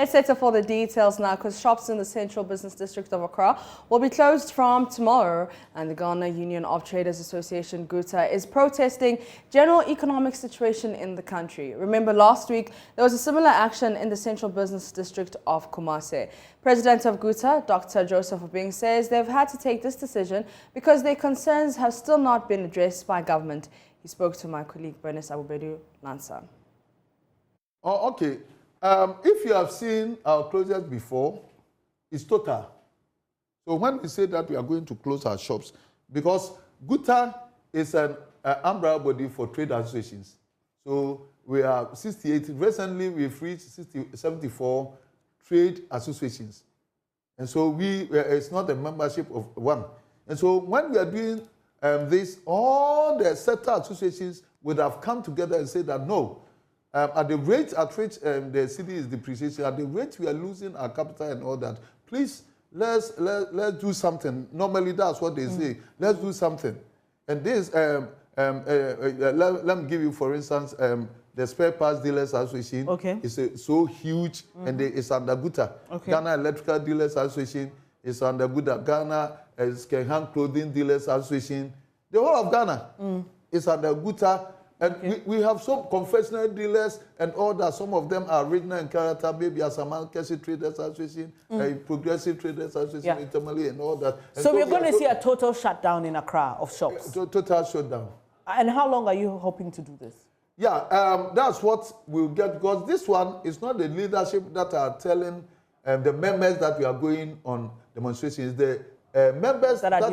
Let's settle for the details now, because shops in the Central Business District of Accra will be closed from tomorrow, and the Ghana Union of Traders Association, GUTA, is protesting general economic situation in the country. Remember, last week there was a similar action in the Central Business District of Kumasi. President of GUTA, Dr. Joseph Obing, says they've had to take this decision because their concerns have still not been addressed by government. He spoke to my colleague Bernice Abubedu Lansa. Oh, okay. If you have seen our closures before, it's total. So when we say that we are going to close our shops, because GUTA is an umbrella body for trade associations. So we are 68. Recently, we've reached 74 trade associations. And so it's not a membership of one. And so when we are doing this, all the sector associations would have come together and said that no, at the rate at which the city is depreciating, at the rate we are losing our capital and all that, please let's do something. Normally that's what they say. Let's do something. And this, let me give you, for instance, the Spare Parts Dealers Association. Okay. Is so huge, and it's under GUTA. Okay. Ghana Electrical Dealers Association is under GUTA. Ghana Hand Clothing Dealers Association. The whole of Ghana is under GUTA. And we have some confessional dealers and all that. Some of them are regional in character, maybe as a Kesi Traders Association, Progressive Traders Association, internally, and all that. And so we're going to see a total shutdown in Accra of shops? Total shutdown. And how long are you hoping to do this? Yeah, that's what we'll get, because this one is not the leadership that are telling the members that we are going on demonstrations. The members that are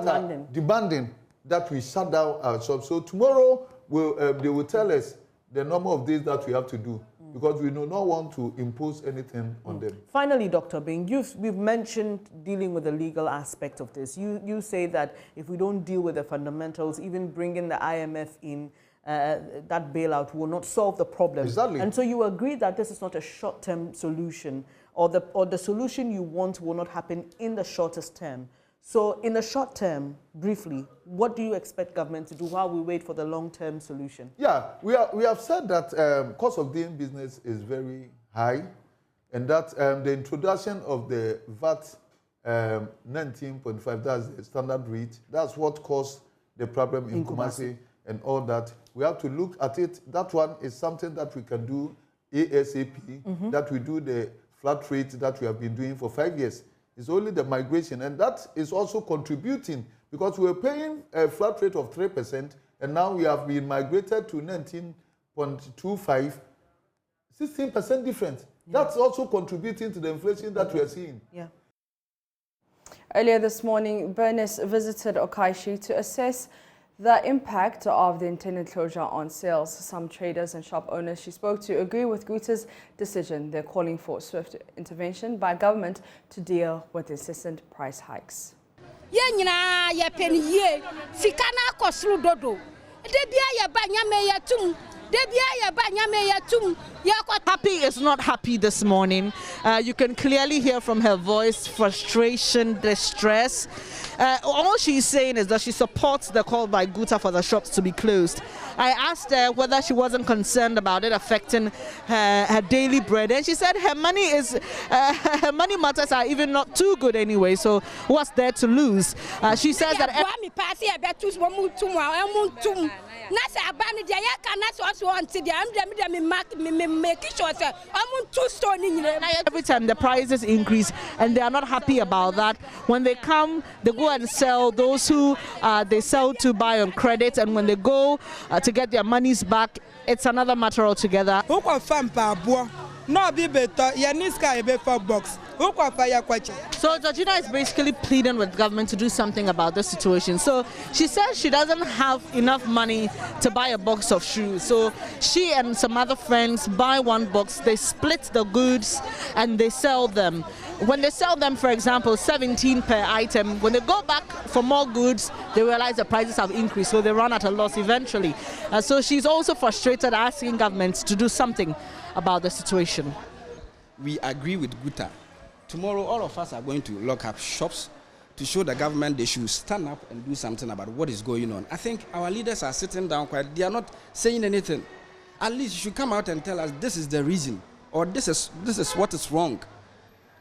demanding that we shut down our shops. So tomorrow, they will tell us the number of days that we have to do, because we do not want to impose anything on them. Finally, Dr. Bing, we've mentioned dealing with the legal aspect of this. You say that if we don't deal with the fundamentals, even bringing the IMF in, that bailout will not solve the problem. Exactly. And so you agree that this is not a short-term solution, or the solution you want will not happen in the shortest term. So in the short term, briefly, what do you expect government to do while we wait for the long-term solution? Yeah, we have said that cost of doing business is very high, and that the introduction of the VAT 19.5, that's the standard rate, that's what caused the problem in Kumasi and all that. We have to look at it. That one is something that we can do ASAP, that we do the flat rate that we have been doing for 5 years. It's only the migration, and that is also contributing, because we're paying a flat rate of 3%, and now we have been migrated to 19.25, 16% difference. Yeah. That's also contributing to the inflation that we are seeing. Yeah. Earlier this morning, Bernice visited Okaishi to assess the impact of the intended closure on sales. Some traders and shop owners she spoke to agree with GUTA's decision. They're calling for swift intervention by government to deal with incessant price hikes. Happy is not happy this morning. You can clearly hear from her voice frustration, distress. All she's saying is that she supports the call by GUTA for the shops to be closed. I asked her whether she wasn't concerned about it affecting her daily bread, and she said her money matters are even not too good anyway, so what's there to lose? She says that every time the prices increase, and they are not happy about that. When they come, they go and sell. Those who they sell to buy on credit, and when they go to get their monies back, it's another matter altogether. So Georgina is basically pleading with government to do something about this situation. So she says she doesn't have enough money to buy a box of shoes. So she and some other friends buy one box, they split the goods and they sell them. When they sell them, for example, 17 per item, when they go back for more goods, they realize the prices have increased, so they run at a loss eventually. So she's also frustrated, asking government to do something about the situation. We agree with GUTA. Tomorrow, all of us are going to lock up shops to show the government they should stand up and do something about what is going on. I think our leaders are sitting down quiet. They are not saying anything. At least you should come out and tell us this is the reason, or this is what is wrong.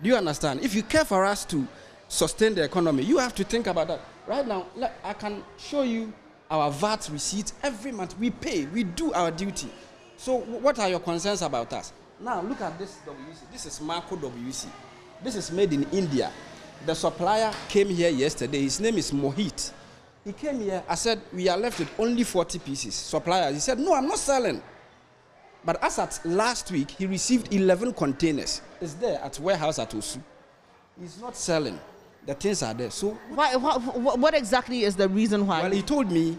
Do you understand? If you care for us to sustain the economy, you have to think about that. Right now, I can show you our VAT receipts every month. We pay, we do our duty. So what are your concerns about us? Now look at this WC. This is Marco WC. This is made in India. The supplier came here yesterday. His name is Mohit. He came here. I said, we are left with only 40 pieces. Supplier, he said, no, I'm not selling. But as at last week, he received 11 containers. It's there at warehouse at Osu. He's not selling. The things are there. So what exactly is the reason why? Well, he told me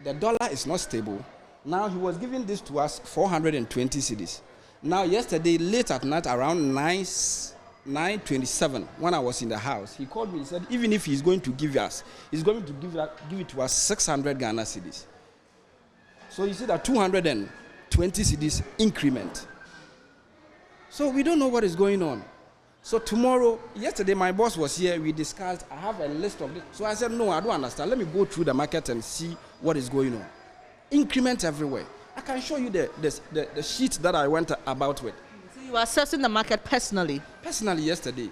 the dollar is not stable. Now he was giving this to us 420 cedis. Now yesterday, late at night, around 9:27, when I was in the house, he called me. He said, even if he's going to give us, he's going to give it to us 600 Ghana cedis. So you see that 220 cedis increment. So we don't know what is going on. So tomorrow, yesterday my boss was here, we discussed, I have a list of this. So I said, no, I don't understand. Let me go through the market and see what is going on. Increment everywhere. I can show you the sheet that I went about with. So you were assessing the market personally? Personally yesterday,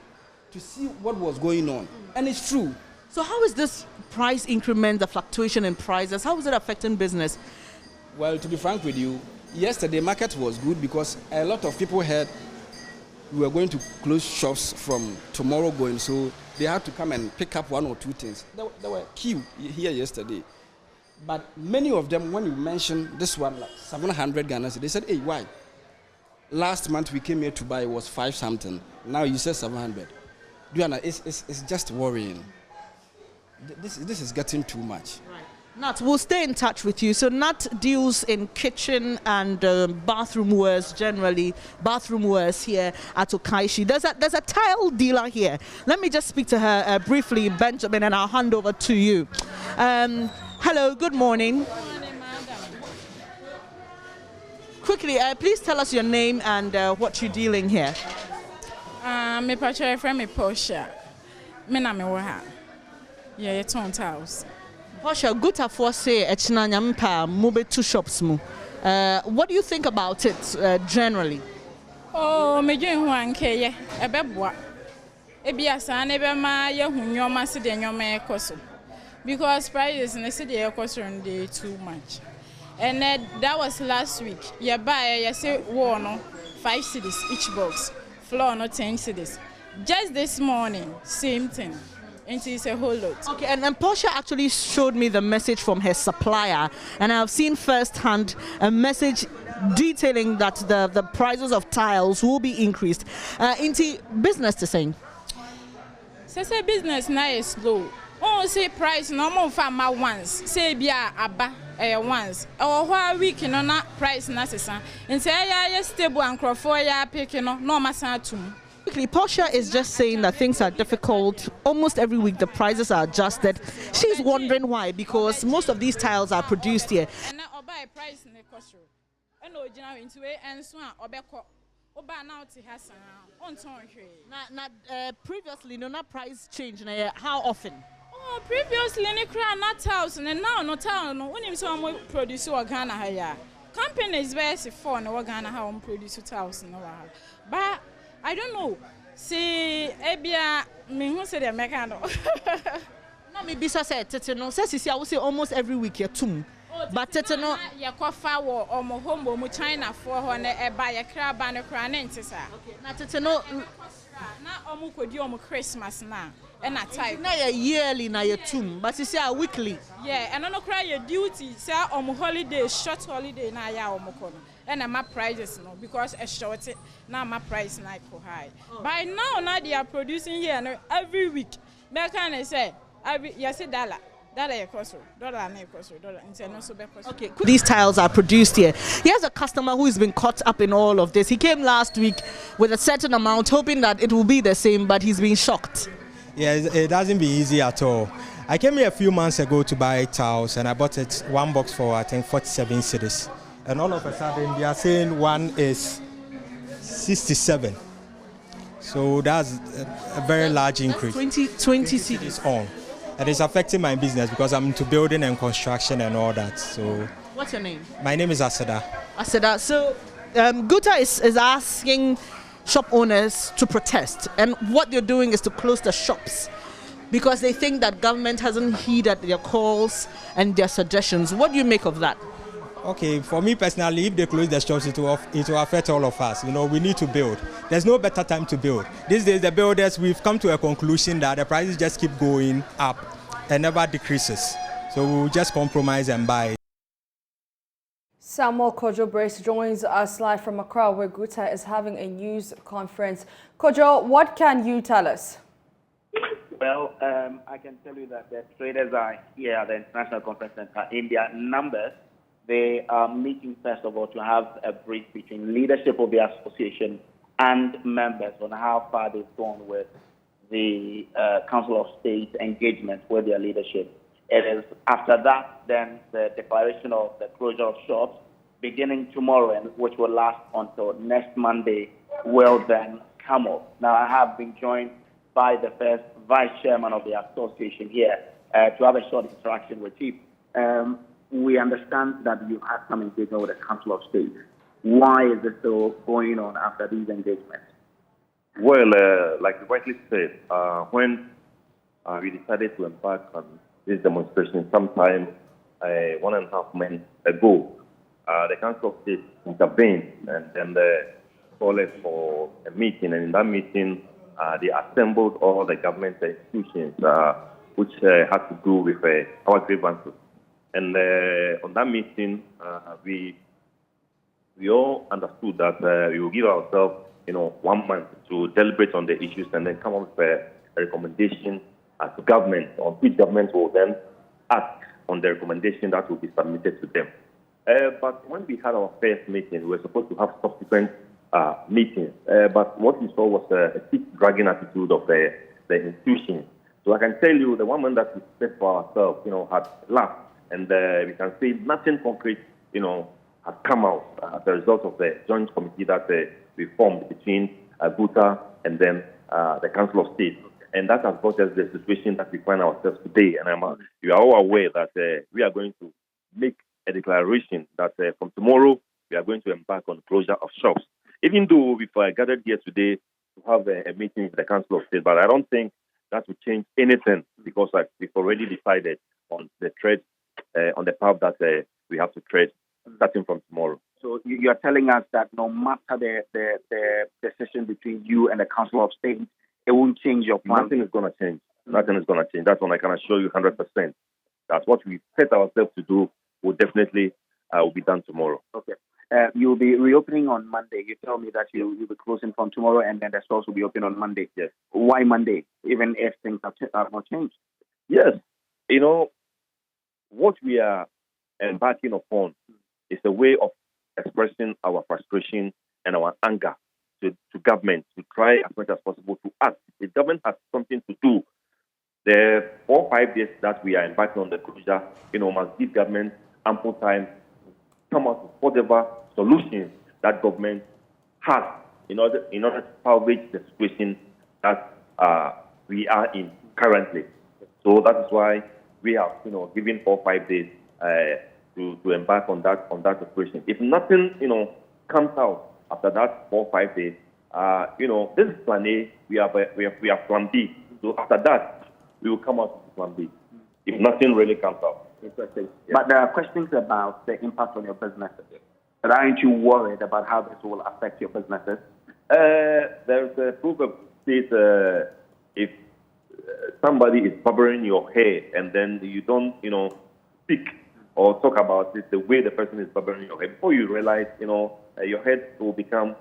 to see what was going on. And it's true. So how is this price increment, the fluctuation in prices, how is it affecting business? Well, to be frank with you, yesterday market was good because a lot of people heard we were going to close shops from tomorrow going, so they had to come and pick up one or two things. There were queue here yesterday. But many of them, when you mentioned this one, like 700 Ghana, they said, hey, why? Last month we came here to buy, it was 5 something. Now you said 700. Do you understand? It's just worrying. This is getting too much. Right. Nat, we'll stay in touch with you. So Nat deals in kitchen and bathroom wares generally, bathroom wares here at Okaishi. There's a tile dealer here. Let me just speak to her briefly, Benjamin, and I'll hand over to you. Hello, good morning. Good morning, madam. Quickly, please tell us your name and what you're dealing here. Me picture from me Portia. Me na me wo ha. Yeah, you turn house. Portia, good for say echinanya mpa mube 2 shops mu. What do you think about it generally? Oh, me dwen ho anke ye. Ebeboa. Ebiasa na ebe ma ye hu nyoma se de nyoma ekoso. Because prices in the city are too much. And that was last week. You buy, you say, 5 cedis each box. Flour, not 10 cedis. Just this morning, same thing. And it's a whole lot. Okay, and Portia actually showed me the message from her supplier. And I've seen firsthand a message detailing that the prices of tiles will be increased. Into business to saying? So business now is slow. Oh, say price no more for my once. Say bia aba once. Or why week no na price na sesa. And say ya stable and crofo ya pick no masan tum. Quickly, Portia is just saying that things are difficult. Almost every week the prices are adjusted. She's wondering why, because most of these tiles are produced here. And now buy price in the cost. And no general into it and so on obeko. Previously, no price change. How often? Oh, previously, any crown not thousand, and now no town. When him so produce Ghana here. Companies best for no Ghana how produce 2,000. But I don't know. See, Ebia, me who said the mechanic. No, me bisa said Teteno. Says I will say almost every week here too. But Teteno, ya kwafa wo omo home mo China for ho na e ba ya kra ba ne kra na ntisa. Okay. Na Teteno na omo kodi omo Christmas na e na type. Na ya yearly na ya tum, but you say a weekly. Yeah, and no kra ya duty say omo holiday, short holiday na ya omo ko no. And my prices no because a short now my price na go high. By now they are producing here no, every week. Me can say every you say dollar. Okay, these tiles are produced here. Here's a customer who has been caught up in all of this. He came last week with a certain amount, hoping that it will be the same, but he's been shocked. Yeah, it hasn't been easy at all. I came here a few months ago to buy tiles, and I bought it 1 box for I think 47 cedis. And all of a sudden, they are saying one is 67. So that's a very large increase. 20 cedis on. And it's affecting my business because I'm into building and construction and all that. So, what's your name? My name is Aseda. Aseda. So, Guta is asking, shop owners to protest, and what they're doing is to close the shops because they think that government hasn't heeded their calls and their suggestions. What do you make of that? Okay, for me personally, if they close the shops, it will affect all of us. We need to build. There's no better time to build. These days, the builders, we've come to a conclusion that the prices just keep going up and never decreases. So we'll just compromise and buy. Samuel Kojo Brace joins us live from Accra, where Guta is having a news conference. Kojo, what can you tell us? Well, I can tell you that the traders are here at the International Conference Center in their numbers. They are meeting, first of all, to have a brief between leadership of the association and members on how far they've gone with the Council of State engagement with their leadership. It is after that, then the declaration of the closure of shops beginning tomorrow, and which will last until next Monday, will then come up. Now, I have been joined by the first vice chairman of the association here to have a short interaction with you. We understand that you had some engagement with the Council of State. Why is this still going on after these engagements? Well, like you rightly said, when we decided to embark on this demonstration sometime 1.5 months ago, the Council of State intervened and then they called for a meeting. And in that meeting, they assembled all the government institutions which had to do with our grievances. And on that meeting, we all understood that we will give ourselves, 1 month to deliberate on the issues and then come up with a recommendation to government, on which government will then act on the recommendation that will be submitted to them. But when we had our first meeting, we were supposed to have subsequent meetings. But what we saw was a keep-dragging attitude of the institution. So I can tell you, the 1 month that we set for ourselves, had lapsed. And we can say nothing concrete, has come out as a result of the joint committee that we formed between Guta and then the Council of State. And that has brought us the situation that we find ourselves today. And you are all aware that we are going to make a declaration that from tomorrow we are going to embark on closure of shops. Even though we've gathered here today to have a meeting with the Council of State, but I don't think that will change anything because we've already decided on the trade. On the path that we have to trade starting from tomorrow. So you are telling us that no matter the decision between you and the Council of State, it won't change your plan? Nothing is going to change. Nothing is going to change. That's one I can assure you 100%. That's what we set ourselves to do will definitely will be done tomorrow. Okay. You'll be reopening on Monday. You tell me that you'll be closing from tomorrow and then the stores will be open on Monday. Yes. Why Monday, even if things have not changed? Yes. What we are embarking upon is a way of expressing our frustration and our anger to government to try as much as possible to act. The government has something to do. The 4 or 5 days that we are embarking on the closure, must give government ample time to come up with whatever solutions that government has in order to salvage the situation that we are in currently. So that is why we have, given 4 or 5 days to embark on that operation. If nothing, comes out after that 4 or 5 days, this is plan A. We have plan B. So after that, we will come out with plan B. If nothing really comes out. Interesting. Yeah. But there are questions about the impact on your businesses. But aren't you worried about how this will affect your businesses? There's a proof of state if somebody is bothering your hair and then you don't, speak or talk about it the way the person is bothering your hair, before you realize, your head will become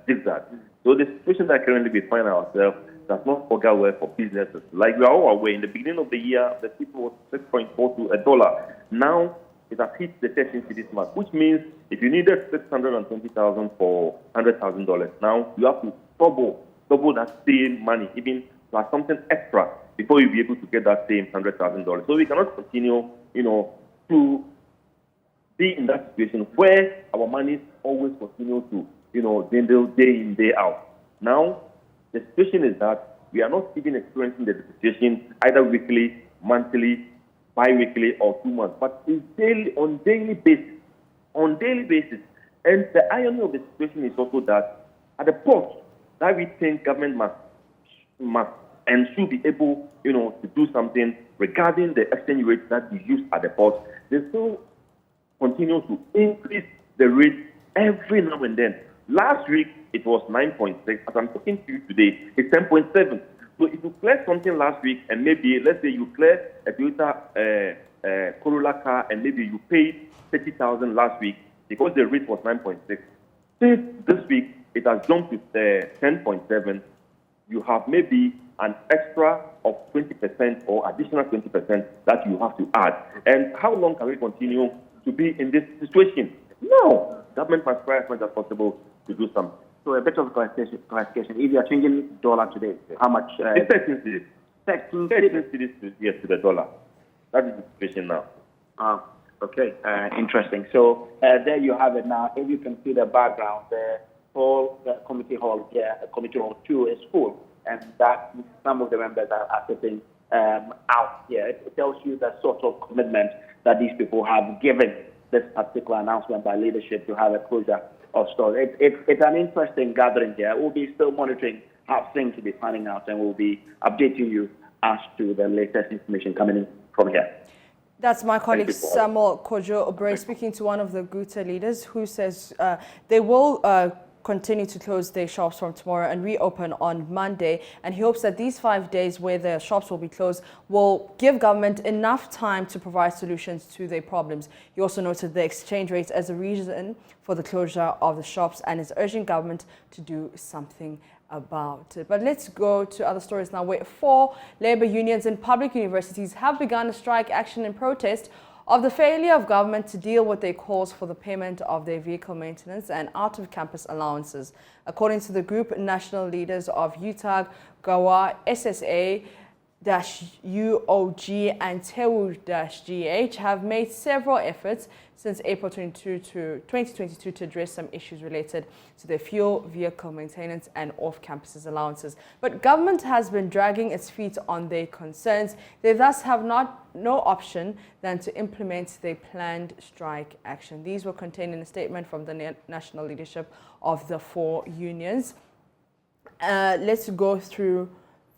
zigzag. So the situation that currently we find ourselves does not augur well for businesses. Like we are all aware, in the beginning of the year, the people was 6.4 to $1. Now it has hit the 13 cities mark, which means if you needed $620,000 for $100,000, now you have to double that same money, even plus something extra, before you'll be able to get that same $100,000. So we cannot continue, to be in that situation where our money always continue to, dwindle day in, day out. Now, the situation is that we are not even experiencing the depreciation either weekly, monthly, bi-weekly, or 2 months, but it's on daily basis. And the irony of the situation is also that at the port, that we think government must and should be able, to do something regarding the exchange rate that we use at the port. They still continue to increase the rate every now and then. Last week, it was 9.6. As I'm talking to you today, it's 10.7. So if you clear something last week, and maybe, let's say you clear a Toyota Corolla car, and maybe you paid 30,000 last week because the rate was 9.6. Since this week, it has jumped to 10.7. You have maybe an extra of 20% or additional 20% that you have to add. And how long can we continue to be in this situation? No, government must try as much as possible to do something. So a bit of clarification. If you are changing dollar today, how much? It's 13 cities. 13 cities to the dollar. That is the situation now. Okay, interesting. So there you have it now. If you can see the background, the committee hall here, committee hall 2 is full, and that some of the members are sitting out here. It tells you the sort of commitment that these people have given this particular announcement by leadership to have a closure of stores. It's an interesting gathering here. We'll be still monitoring how things will be panning out, and we'll be updating you as to the latest information coming in from here. That's my colleague Samuel Kojo Obre speaking to one of the Guta leaders who says they will continue to close their shops from tomorrow and reopen on Monday. And he hopes that these 5 days where the shops will be closed will give government enough time to provide solutions to their problems. He also noted the exchange rates as a reason for the closure of the shops and is urging government to do something about it. But let's go to other stories now, where 4 labor unions in public universities have begun a strike action in protest of the failure of government to deal with their calls for the payment of their vehicle maintenance and out-of-campus allowances. According to the group, national leaders of UTAG, GAWA, SSA, UOG and TEU-GH have made several efforts since April 2022 to address some issues related to their fuel, vehicle maintenance and off-campus allowances. But government has been dragging its feet on their concerns. They thus have no option than to implement their planned strike action. These were contained in a statement from the national leadership of the 4 unions. Let's go through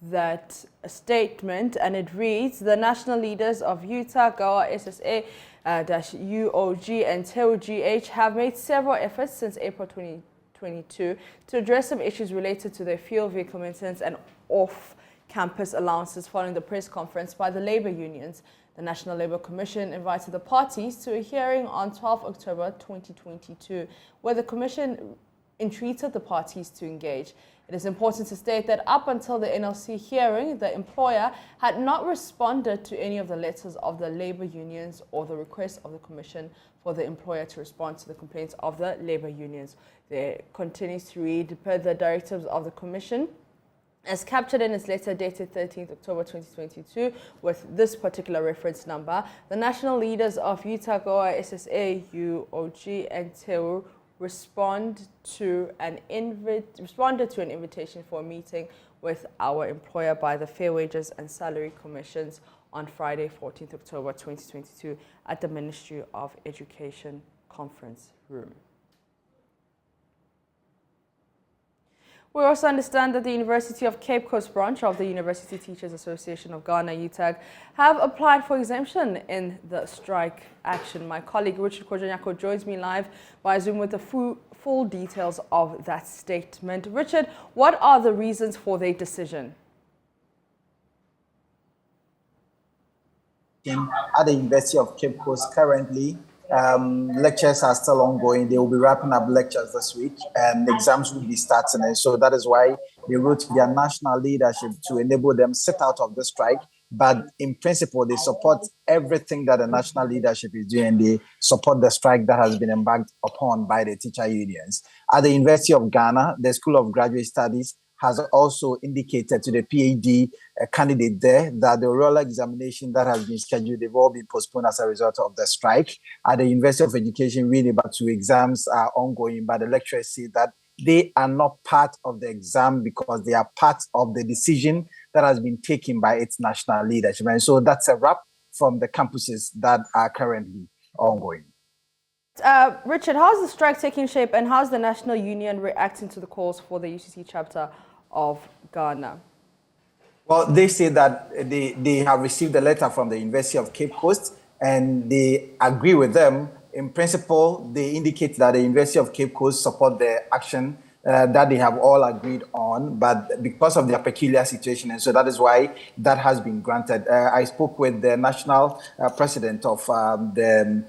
that statement, and it reads: the national leaders of UTA, GAWA, SSA, UOG and TEU-GH have made several efforts since April 2022 to address some issues related to their fuel, vehicle maintenance and off-campus allowances following the press conference by the labor unions. The National Labour Commission invited the parties to a hearing on 12 October 2022, where the Commission entreated the parties to engage. It is important to state that up until the NLC hearing, the employer had not responded to any of the letters of the labor unions or the request of the Commission for the employer to respond to the complaints of the labor unions. There continues to read, per the directives of the Commission, as captured in its letter dated 13th October 2022 with this particular reference number, the national leaders of UTA, GAWA, SSA, UOG and TEU responded to an invitation for a meeting with our employer by the Fair Wages and Salary Commissions on Friday, 14th October 2022 at the Ministry of Education conference room. We also understand that the University of Cape Coast branch of the University Teachers Association of Ghana, UTAG, have applied for exemption in the strike action. My colleague Richard Kojanyako joins me live via Zoom with the full details of that statement. Richard, what are the reasons for their decision? At the University of Cape Coast currently, lectures are still ongoing. They will be wrapping up lectures this week and exams will be starting. And so that is why they wrote to their national leadership to enable them sit out of the strike. But in principle, they support everything that the national leadership is doing. They support the strike that has been embarked upon by the teacher unions. At the University of Ghana, the School of Graduate Studies has also indicated to the PhD candidate there that the oral examination that has been scheduled, they've all been postponed as a result of the strike. At the University of Education, really about 2 exams are ongoing, but the lecturers say that they are not part of the exam because they are part of the decision that has been taken by its national leadership. And so that's a wrap from the campuses that are currently ongoing. Richard, how's the strike taking shape and how's the National Union reacting to the calls for the UCC chapter of Ghana? Well, they say that they have received a letter from the University of Cape Coast and they agree with them. In principle, they indicate that the University of Cape Coast support the action that they have all agreed on, but because of their peculiar situation, and so that is why that has been granted. I spoke with the national president of the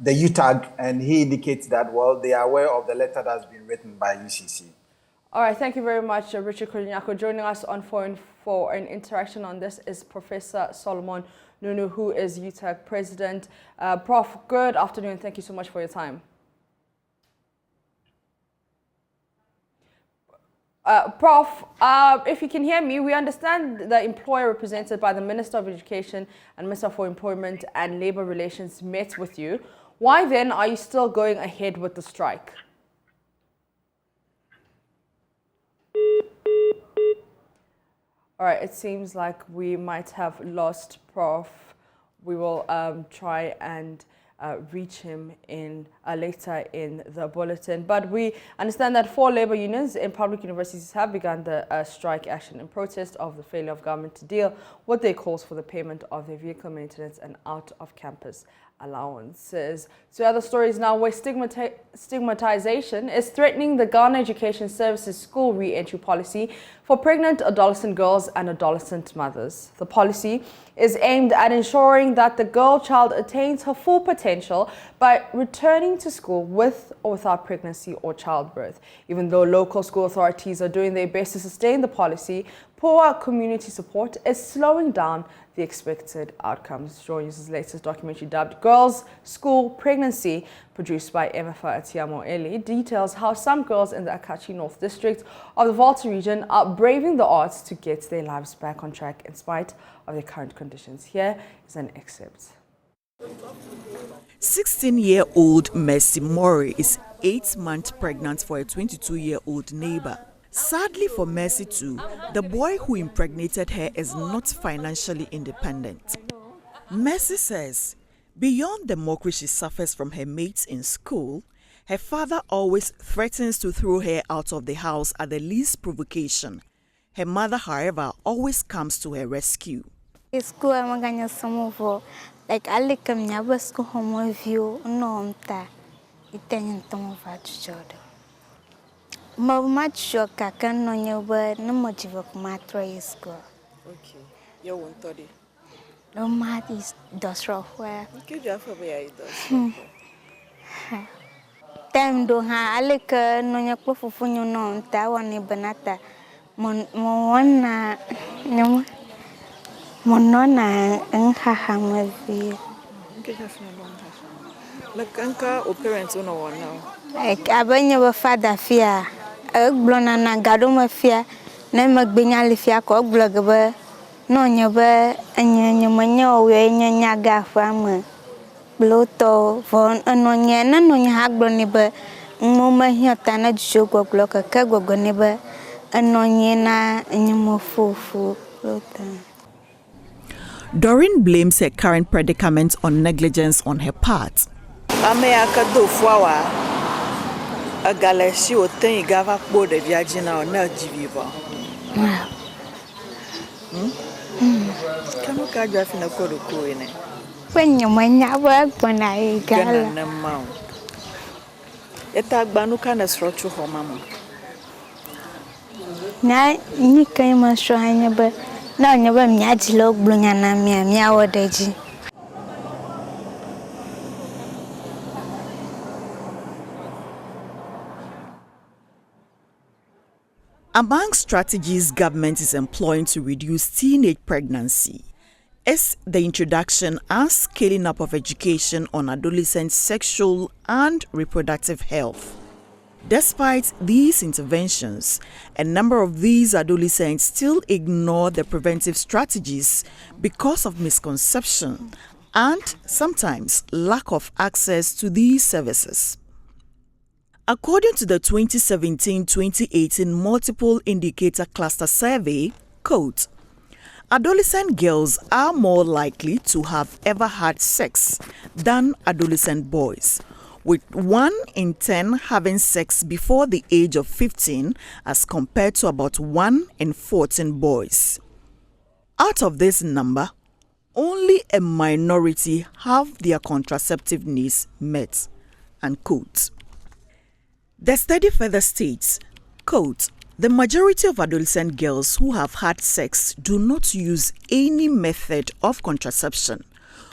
UTAG, and he indicates that, well, they are aware of the letter that's been written by UCC. All right, thank you very much, Richard Kolinyako. Joining us on phone for an interaction on this is Professor Solomon Nunu, who is UTAG president. Prof, good afternoon. Thank you so much for your time. Prof, if you can hear me, we understand the employer represented by the Minister of Education and Minister for Employment and Labour Relations met with you. Why then are you still going ahead with the strike? All right, it seems like we might have lost Prof. We will try and reach him in later in the bulletin. But we understand that 4 labour unions in public universities have begun the strike action in protest of the failure of government to deal with their calls for the payment of their vehicle maintenance and out-of-campus allowances. To other stories now, where stigmatization is threatening the Ghana Education Services school re-entry policy for pregnant adolescent girls and adolescent mothers. The policy is aimed at ensuring that the girl child attains her full potential by returning to school with or without pregnancy or childbirth. Even though local school authorities are doing their best to sustain the policy, poor community support is slowing down the expected outcomes. JoyNews' latest documentary dubbed Girls, School, Pregnancy, produced by Emefa Atiamo Eli, details how some girls in the Akachi North District of the Volta region are braving the odds to get their lives back on track in spite of their current conditions. Here is an excerpt. 16-year-old Mercy Mori is 8 months pregnant for a 22-year-old neighbor. Sadly for Mercy too, the boy who impregnated her is not financially independent. Mercy says, beyond the mockery she suffers from her mates in school, her father always threatens to throw her out of the house at the least provocation. Her mother, however, always comes to her rescue. School, I'm going to some like I like a never school home view, no, Italian tom of children. Much shock I can know your word, no much of my tray school. Okay, you won't tell it. No mat is does rough where. Good job for me, Time do ha, I like no your cloth for you know, that one banata. Monona, no monona, and haham with you. Like uncle or parents don't know now. Like I bring your father fear. Blona na gadoma fia na magbenya lifia ko blogba no nyoba anyanyamanya we nyanya gafa ma bloto von anonya na no nya hagboni ba moma hiota na jogo bloka ka gogo ne ba anonya na anyamo fufu blota. Doreen blames her current predicament on negligence on her part. Ameaka do fwawa a galaxy or thing gava board of Yagina or Nelgiviva. Come on, drive in a codo in it. When you might work when I got a mount. A tag banuka structure for mamma. Now you came a shrine, but now you were Yagilo Blungana meow deji. Among strategies government is employing to reduce teenage pregnancy is the introduction and scaling up of education on adolescent sexual and reproductive health. Despite these interventions, a number of these adolescents still ignore the preventive strategies because of misconception and sometimes lack of access to these services. According to the 2017-2018 Multiple Indicator Cluster Survey, quote, Adolescent girls are more likely to have ever had sex than adolescent boys, with 1 in 10 having sex before the age of 15 as compared to about 1 in 14 boys. Out of this number, only a minority have their contraceptive needs met, unquote. The study further states, quote, the majority of adolescent girls who have had sex do not use any method of contraception,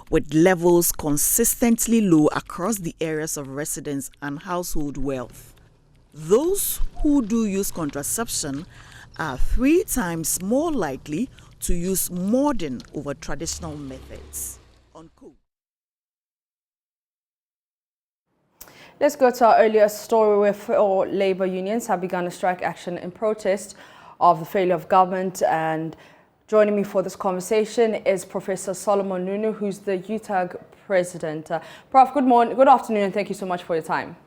with levels consistently low across the areas of residence and household wealth. Those who do use contraception are 3 times more likely to use modern over traditional methods. Unquote. Let's go to our earlier story where 4 labor unions have begun a strike action in protest of the failure of government. And joining me for this conversation is Professor Solomon Nunu, who's the UTAG president. Prof, good afternoon, and thank you so much for your time.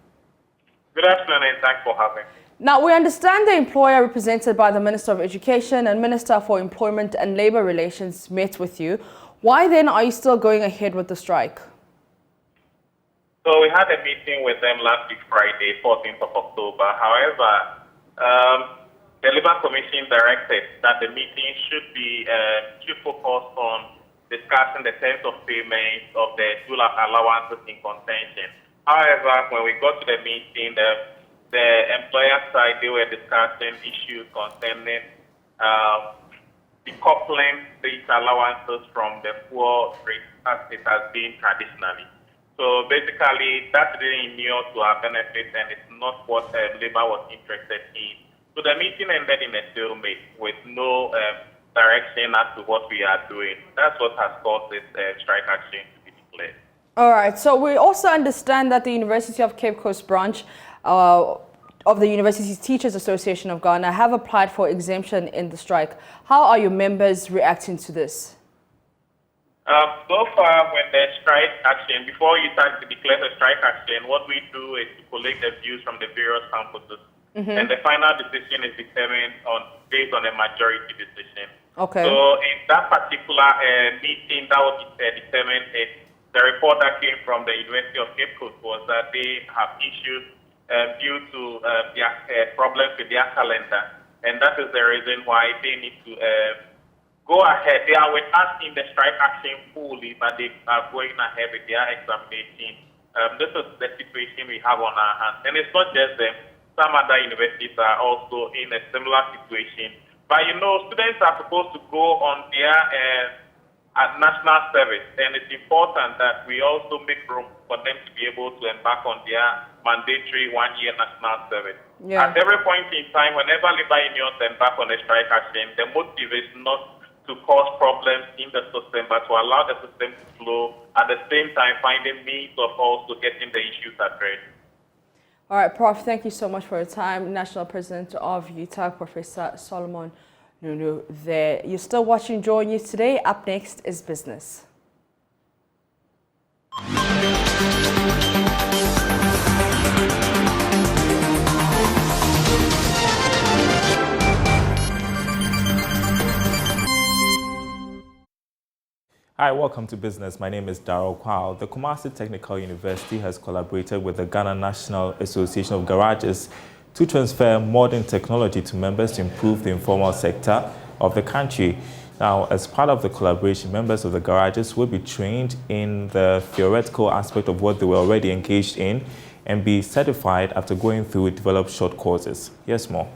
Good afternoon, and thanks for having me. Now, we understand the employer represented by the Minister of Education and Minister for Employment and Labour Relations met with you. Why then are you still going ahead with the strike? So we had a meeting with them last week, Friday, 14th of October. However, the Labour Commission directed that the meeting should focus on discussing the terms of payment of the dual allowances in contention. However, when we got to the meeting, the employer side, they were discussing issues concerning decoupling these allowances from the poor rate as it has been traditionally. So basically, that didn't inure to our benefit, and it's not what Labour was interested in. So the meeting ended in a stalemate with no direction as to what we are doing. That's what has caused this strike action to be declared. All right. So we also understand that the University of Cape Coast branch of the University Teachers Association of Ghana have applied for exemption in the strike. How are your members reacting to this? So far, when the strike action, before you start to declare the strike action, what we do is to collect the views from the various campuses. And the final decision is determined based on a majority decision. Okay. So in that particular meeting, that was determined, the report that came from the University of Cape Coast was that they have issues due to their problems with their calendar. And that is the reason why they need to go ahead. They are with us in the strike action fully, but they are going ahead with their examination. This is the situation we have on our hands. And it's not just them. Some other universities are also in a similar situation. But you know, students are supposed to go on their national service. And it's important that we also make room for them to be able to embark on their mandatory 1-year national service. Yeah. At every point in time, whenever labor unions embark on a strike action, the motive is not to cause problems in the system, but to allow the system to flow, at the same time finding means of also getting the issues addressed. All right, Prof, thank you so much for your time. National President of UTAG, Professor Solomon Nunu there. You're still watching JoyNews today. Up next is business. Hi, welcome to Business. My name is Darrell Kwao. The Kumasi Technical University has collaborated with the Ghana National Association of Garages to transfer modern technology to members to improve the informal sector of the country. Now, as part of the collaboration, members of the garages will be trained in the theoretical aspect of what they were already engaged in and be certified after going through developed short courses. Yes, more.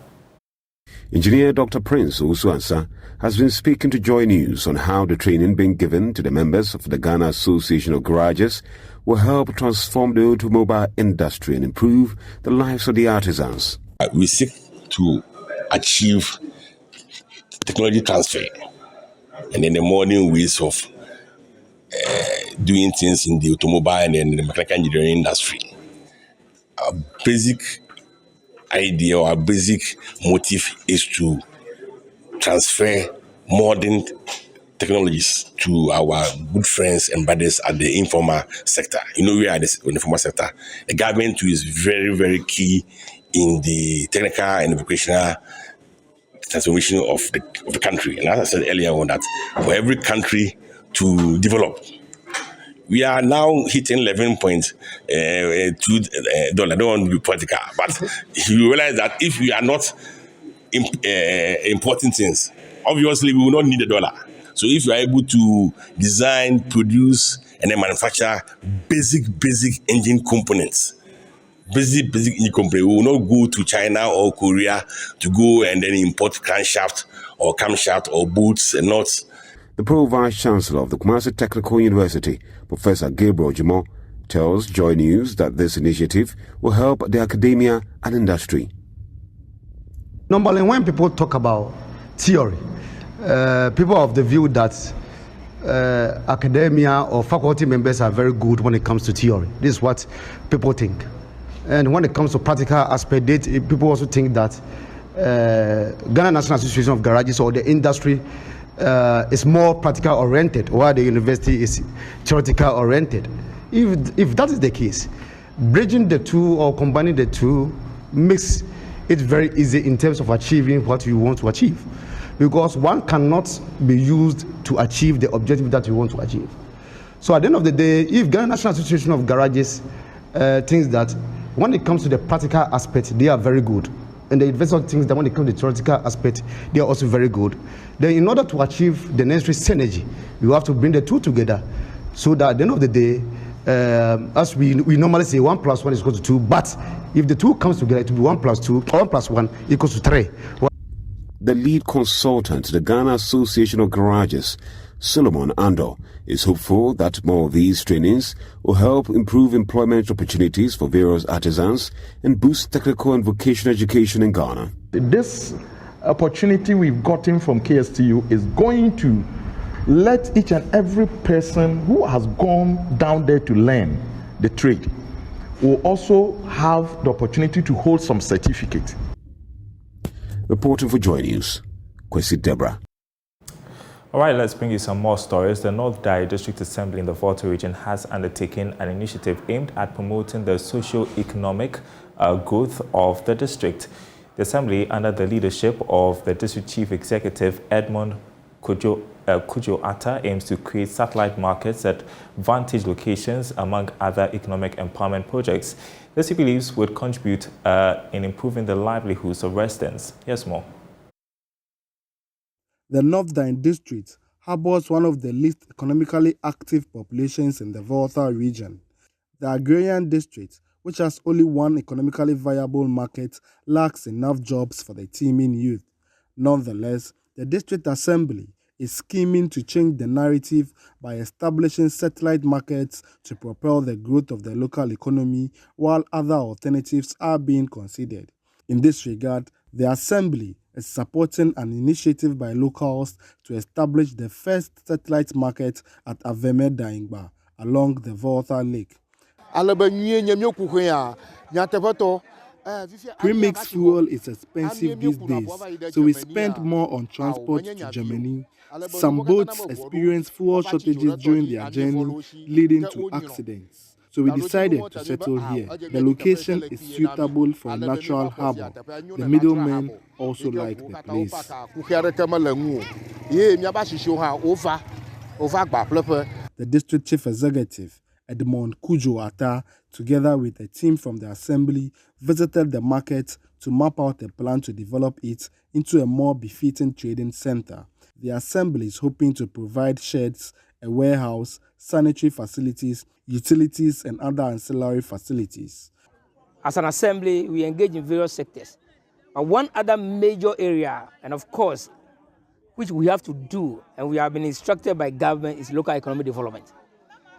Engineer Dr. Prince Osuansa has been speaking to Joy News on how the training being given to the members of the Ghana Association of Garages will help transform the automobile industry and improve the lives of the artisans. We seek to achieve technology transfer and then the modern ways of doing things in the automobile and in the mechanical engineering industry. Our basic idea or our basic motive is to transfer modern technologies to our good friends and brothers at the informal sector. You know, we are in the informal sector. The government is very, very key in the technical and vocational transformation of the country. And as I said earlier on, that for every country to develop, we are now hitting $11.2. I don't want to be political, but you realize that if we are not importing things, obviously we will not need $1. So if you are able to design, produce, and then manufacture basic engine components, basic engine components, we will not go to China or Korea to go and then import crankshaft or camshaft or bolts and nuts. The Pro-Vice Chancellor of the Kumasi Technical University, Professor Gabriel Jimo, tells Joy News that this initiative will help the academia and industry. Normally, when people talk about theory, people have the view that academia or faculty members are very good when it comes to theory. This is what people think. And when it comes to practical aspect, people also think that Ghana National Association of Garages or the industry is more practical oriented, while the university is theoretical oriented. If that is the case, bridging the two or combining the two makes it very easy in terms of achieving what you want to achieve, because one cannot be used to achieve the objective that you want to achieve. So at the end of the day, if Ghana National Association of Garages thinks that when it comes to the practical aspect, they are very good, and the investor thinks that when it comes to the theoretical aspect, they are also very good, then in order to achieve the necessary synergy, you have to bring the two together, so that at the end of the day, as we normally say, 1 + 1 is equal to 2, but if the two comes together, it will be 1 + 2, or 1 + 1 equals to 3. The lead consultant to the Ghana Association of Garages, Solomon Ando, is hopeful that more of these trainings will help improve employment opportunities for various artisans and boost technical and vocational education in Ghana. This opportunity we've gotten from KSTU is going to let each and every person who has gone down there to learn the trade will also have the opportunity to hold some certificate. Reporting for Joy News, Kwesi Deborah. All right, let's bring you some more stories. The North Dai District Assembly in the Volta region has undertaken an initiative aimed at promoting the socio-economic growth of the district. The Assembly, under the leadership of the District Chief Executive Edmond Kujo Atta, aims to create satellite markets at vantage locations, among other economic empowerment projects. This, he believes, would contribute in improving the livelihoods of residents. Here's more. The North Dine district harbors one of the least economically active populations in the Volta region. The agrarian district, which has only one economically viable market, lacks enough jobs for the teeming youth. Nonetheless, the district assembly is scheming to change the narrative by establishing satellite markets to propel the growth of the local economy, while other alternatives are being considered. In this regard, the assembly is supporting an initiative by locals to establish the first satellite market at Aveme Daingba along the Volta Lake. Premixed fuel is expensive these days, so we spend more on transport to Germany. Some boats experience fuel shortages during their journey, leading to accidents. So we decided to settle here. The location is suitable for a natural harbor. The middlemen also like the place. The district chief executive, Edmond Kujo Atta, together with a team from the assembly, visited the market to map out a plan to develop it into a more befitting trading center. The assembly is hoping to provide sheds, a warehouse, sanitary facilities, utilities, and other ancillary facilities. As an assembly, we engage in various sectors. But one other major area, and of course, which we have to do, and we have been instructed by government, is local economic development.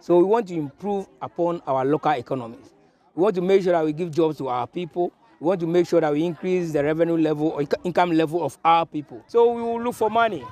So we want to improve upon our local economies. We want to make sure that we give jobs to our people. We want to make sure that we increase the revenue level or income level of our people. So we will look for money.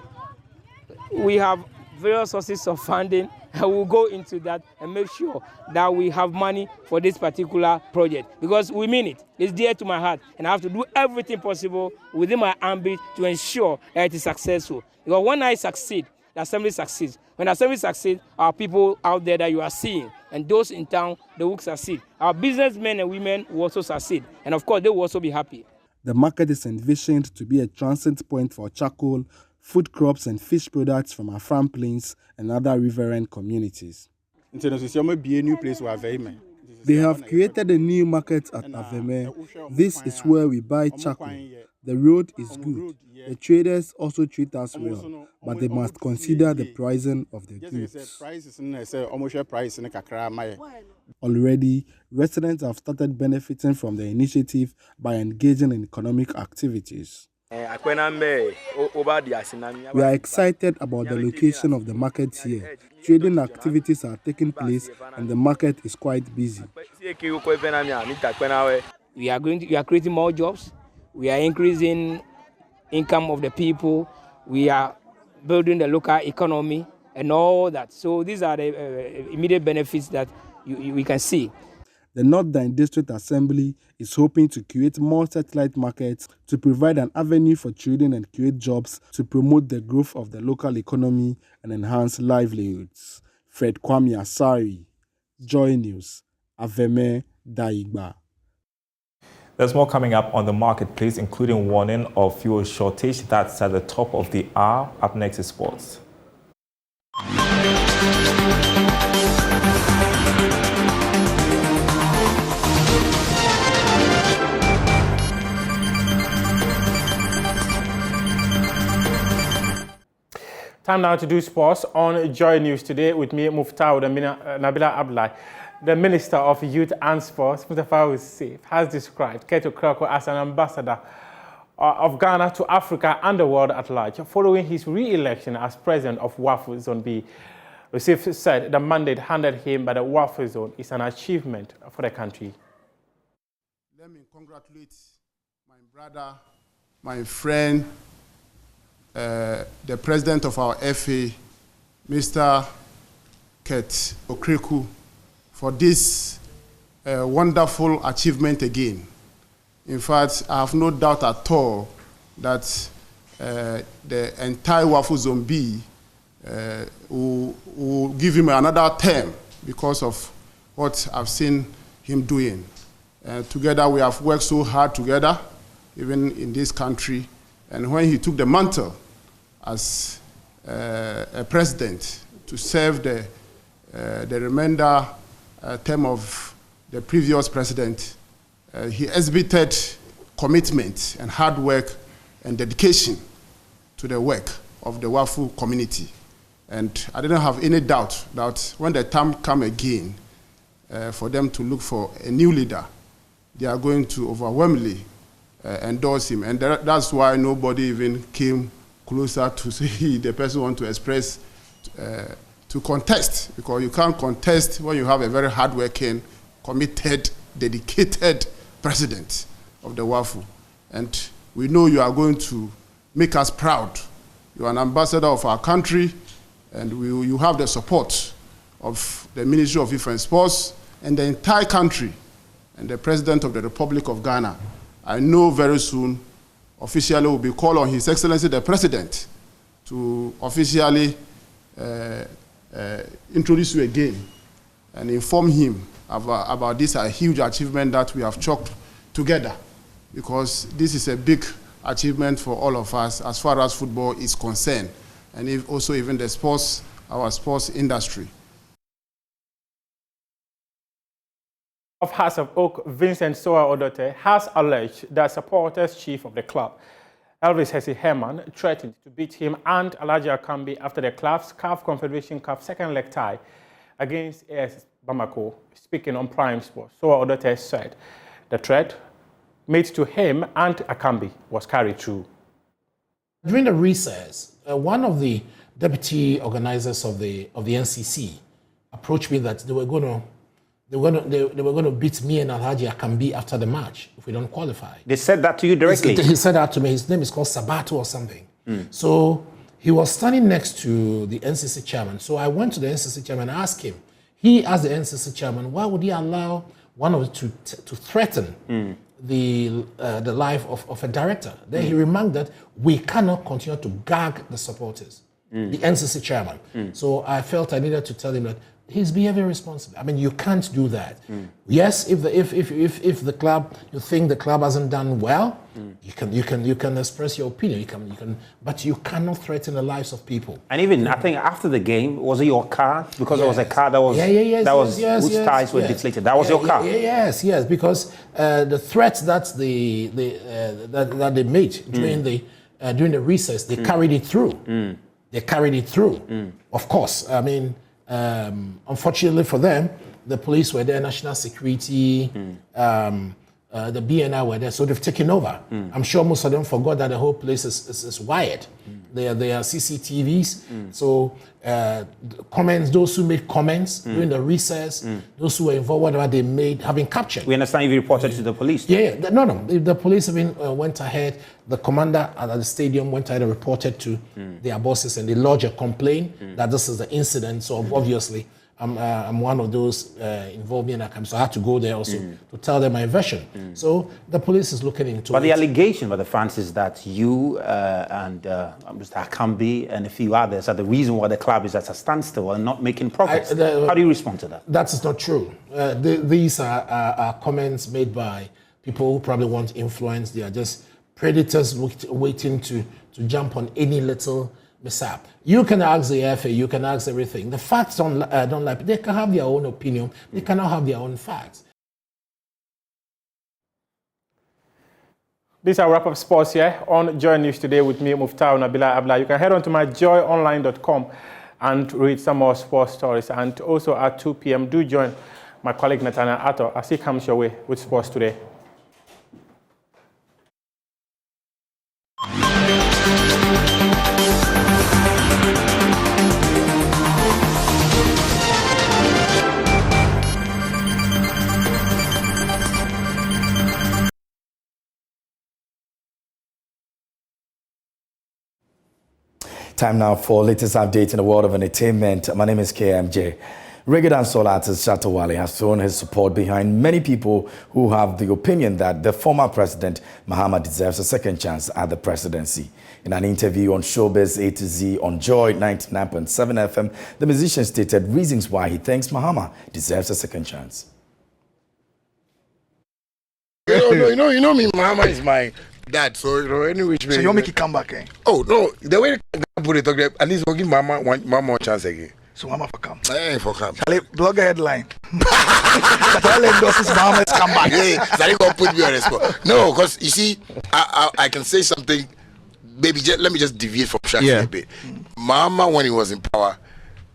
We have various sources of funding, and we'll go into that and make sure that we have money for this particular project, because we mean it. It's dear to my heart, and I have to do everything possible within my ambit to ensure that it is successful. Because when I succeed, the assembly succeeds. When the assembly succeeds, our people out there that you are seeing, and those in town, they will succeed. Our businessmen and women will also succeed, and of course, they will also be happy. The market is envisioned to be a transit point for charcoal, food crops and fish products from Afram Plains and other riverine communities. They have created a new market at Aveme. This is where we buy charcoal. The road is good. The traders also treat us well, but they must consider the pricing of the goods. Already, residents have started benefiting from the initiative by engaging in economic activities. We are excited about the location of the market here. Trading activities are taking place and the market is quite busy. We are creating more jobs. We are increasing income of the people. We are building the local economy and all that. So these are the immediate benefits that we can see. The Northern District Assembly is hoping to create more satellite markets to provide an avenue for trading and create jobs to promote the growth of the local economy and enhance livelihoods. Fred Kwame Asari, Joy News, Aveme, Daigba. There's more coming up on the marketplace, including warning of fuel shortage. That's at the top of the hour. Up next is sports. Time now to do sports on Joy News today with me, Muftau Nabila Abdullahi. The Minister of Youth and Sports, Mustafa Hussein, has described Keto Krako as an ambassador of Ghana to Africa and the world at large, following his re-election as president of WAFU Zone B. Hussein said the mandate handed him by the WAFU Zone is an achievement for the country. Let me congratulate my brother, my friend, the president of our FA, Mr. Ket Okreku, for this wonderful achievement again. In fact, I have no doubt at all that the entire WAFU Zone B will give him another term because of what I've seen him doing. Together, we have worked so hard together, even in this country. And when he took the mantle as a president to serve the remainder term of the previous president, he exhibited commitment and hard work and dedication to the work of the WAFU community. And I didn't have any doubt that when the time comes again for them to look for a new leader, they are going to overwhelmingly endorse him. And that's why nobody even came closer to see the person want to express, to contest, because you can't contest when you have a very hardworking, committed, dedicated president of the WAFU. And we know you are going to make us proud. You are an ambassador of our country, and you have the support of the Ministry of Youth and Sports and the entire country and the President of the Republic of Ghana. I know very soon officially will be called on His Excellency the President to officially introduce you again and inform him about this huge achievement that we have chalked together, because this is a big achievement for all of us as far as football is concerned, and also even the sports, our sports industry. Of House of Oak, Vincent Soa Odote, has alleged that supporters chief of the club, Elvis Hesse Herman, threatened to beat him and Alaji Akambi after the club's CAF Confederation Cup second leg tie against AS Bamako. Speaking on Prime Sports, Soa Odote said the threat made to him and Akambi was carried through. During the recess, one of the deputy organizers of the NCC approached me that they were going to beat me and Alhaji Akambi after the match if we don't qualify. They said that to you directly? He said that to me. His name is called Sabato or something. So he was standing next to the NCC chairman. So I went to the NCC chairman and asked him, he as the NCC chairman, why would he allow one of us to threaten the life of a director? Then he remarked that we cannot continue to gag the supporters, the NCC chairman. So I felt I needed to tell him that he's behaving irresponsibly. I mean, you can't do that. Yes, if the club, you think the club hasn't done well, you can express your opinion. You can, but you cannot threaten the lives of people. And even I think after the game, was it your car? Because it was a car that was whose tires were deflated. That was your car. Yes, because the threats that that they made during the recess, they carried it through. They carried it through. Of course, I mean. Unfortunately for them, the police were there, national security, the BNI were there, so they've taken over. I'm sure most of them forgot that the whole place is wired. There are CCTVs. So comments, those who made comments during the recess, those who were involved, whatever they made, have been captured. We understand you reported to the police. No. The police went ahead. The commander at the stadium went ahead and reported to their bosses, and they lodged a complaint that this is the incident. So obviously, I'm one of those involved in that crime, so I had to go there also to tell them my version. So the police is looking into it. But the allegation by the fans is that you and Mr. Akambi and a few others are the reason why the club is at a standstill and not making progress. How do you respond to that? That is not true. These are comments made by people who probably want influence. They are just predators waiting to jump on any little mishap. You can ask the FA, you can ask everything. The facts don't lie. They can have their own opinion. They cannot have their own facts. This is our wrap-up sports here on Joy News today with me, Muftau Nabila Abla. You can head on to my joyonline.com and read some more sports stories. And also at 2 p.m., do join my colleague Nathaniel Atto as he comes your way with sports today. Time now for latest updates in the world of entertainment. My name is KMJ. Reggae dancehall artist Shatta Wale has thrown his support behind many people who have the opinion that the former president Mahama deserves a second chance at the presidency. In an interview on Showbiz A to Z on Joy 99.7 FM, the musician stated reasons why he thinks Mahama deserves a second chance. You know me, Mahama is my dad, so any which way. So you want me to come back, eh? Oh no, the way they put it, at least we'll give Mama one more chance again. So Mama for come. I ain't for come. Shall I blog a headline? All endorses Mahama's come back. Yeah, Sally gonna put me on the spot. No, because you see, I can say something. Maybe let me just deviate from Shaq a bit. Mahama, when he was in power,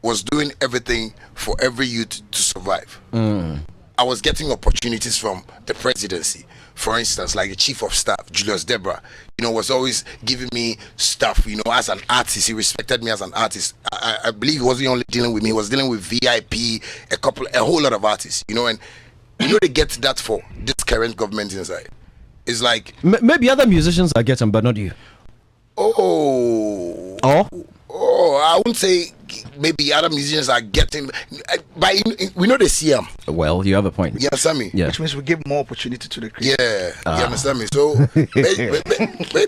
was doing everything for every youth to survive. I was getting opportunities from the presidency. For instance, like the chief of staff, Julius Debra, was always giving me stuff, as an artist. He respected me as an artist. I believe he wasn't only dealing with me, he was dealing with VIP, a whole lot of artists, and they get that for this current government inside. It's like... Maybe other musicians are getting, but not you. I wouldn't say maybe other musicians are getting, but we know they see them. Well, you have a point. You understand me? Yeah. Which means we give more opportunity to the creators. Yeah, you understand me? So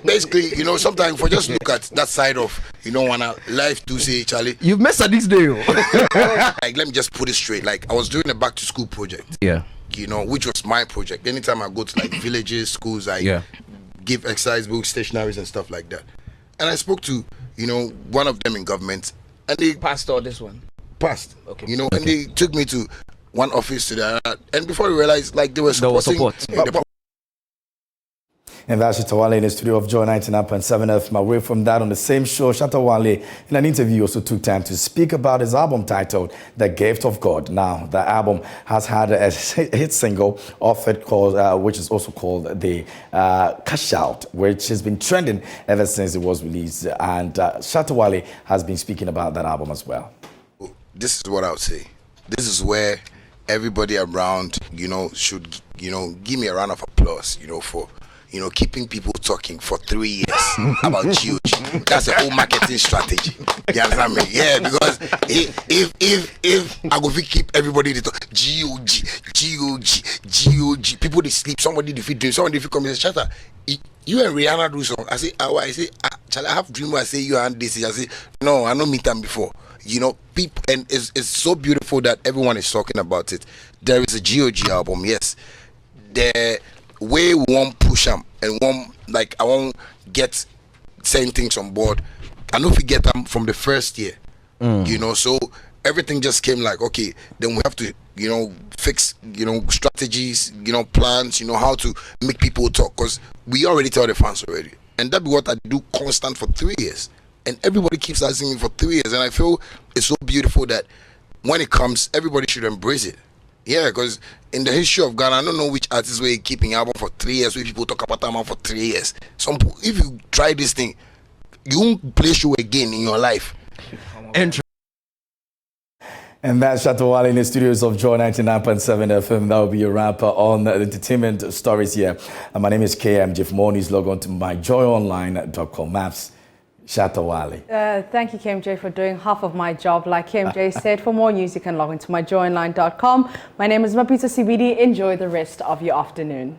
basically, sometimes if we just look at that side of, wanna life to say, Charlie. You've messed up this day. Like, let me just put it straight. Like, I was doing a back to school project. Yeah. Which was my project. Anytime I go to like villages, schools, I give exercise books, stationaries, and stuff like that. And I spoke to, one of them in government, and they passed all this one. Passed. Okay. And they took me to one office to the other, and before we realized, like, they were supporting. And that's Shatta Wale in the studio of Joy 99.7 FM. Away from that, on the same show, Shatta Wale, in an interview, also took time to speak about his album titled The Gift of God. Now, the album has had a hit single off it called, which is also called the Cash Out, which has been trending ever since it was released. And Shatta Wale has been speaking about that album as well. This is what I would say. This is where everybody around, should, give me a round of applause, for keeping people talking for 3 years about GOG. That's a whole marketing strategy. You understand me? Yeah, because if I go keep everybody talk GOG, people they sleep, somebody defeat dream, somebody defeat come and say, Shatta, you and Rihanna do song. I say, I have dream. I say you and this. I say, no, I don't meet them before. You know, people, and it's so beautiful that everyone is talking about it. There is a GOG album, yes. The way we won't push them and I won't get saying things on board. I know if we get them from the first year, you know, so everything just came like, okay, then we have to, you know, fix, you know, strategies, you know, plans, you know, how to make people talk, because we already tell the fans already. And that's what I do constant for 3 years. And everybody keeps asking me for 3 years. And I feel it's so beautiful that when it comes, everybody should embrace it. Yeah, because in the history of Ghana, I don't know which artists were keeping album for 3 years, where people talk about album for 3 years. If you try this thing, you won't play show again in your life. And that's Shatawale in the studios of Joy 99.7 FM. That will be a wrap on the entertainment stories here. And my name is KMJ. For more news, log on to myjoyonline.com. Maps, Shatawale. Thank you, KMJ, for doing half of my job. Like KMJ said, for more news, you can log into myjoyonline.com. My name is Mapitso Sebidi. Enjoy the rest of your afternoon.